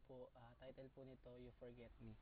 po, title po nito, You Forget Me.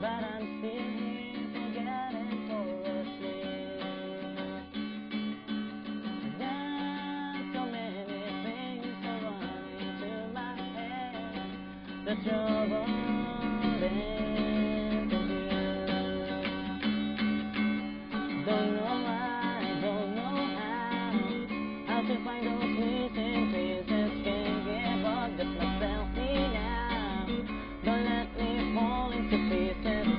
But I'm still here forgetting for a sleep. There's so many things are running to my head. The trouble is with you. Don't know why, don't know how to find those missing pieces. Can't give up, just myself me now. Don't let me fall into pieces.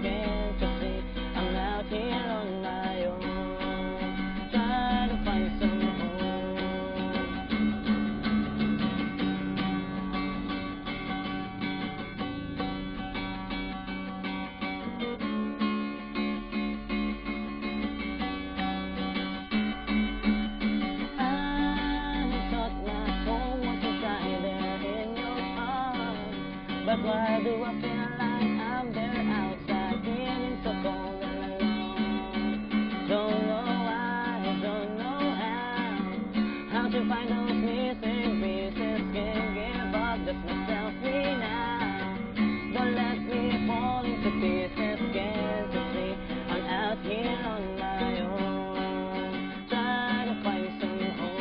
But why do I feel like I'm there outside, feeling so cold and alone? Don't know why, don't know how to find those missing pieces. Can't give up, just myself me now. Don't let me fall into pieces. Can't you see I'm out here on my own, trying to find some home.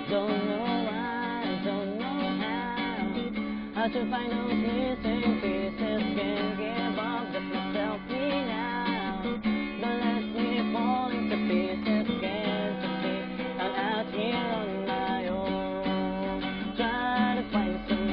Don't know why, don't know how to find those missing pieces. Can't give up, just myself me now. Don't let me fall into pieces. Can't you see I'm out here on my own, trying to find some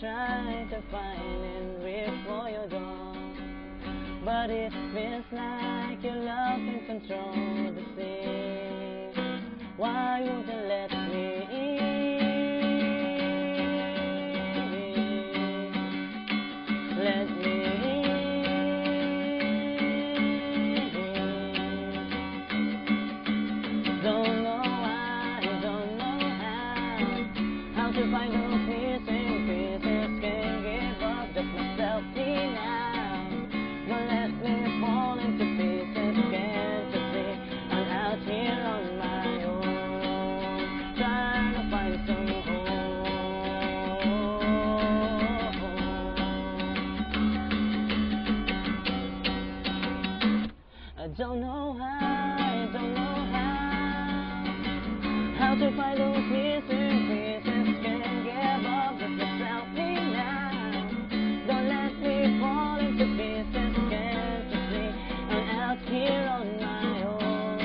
trying to find and reach for your door, but it feels like your love can control the sea. Why won't you let me in? Let me in. Don't know why, don't know how to find those missing pieces. Can't give up, just myself me now. Don't let me fall into pieces. Can't you see I'm out here on my own, trying to find some home. I don't know how, don't know how to find those missing pieces. Can't give up, just myself me now. Don't let me fall into pieces. Can't you see I'm out here on my own,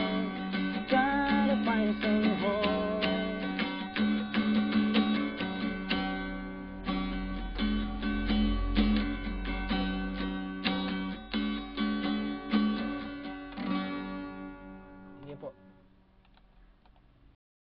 trying to find some home. Sige po.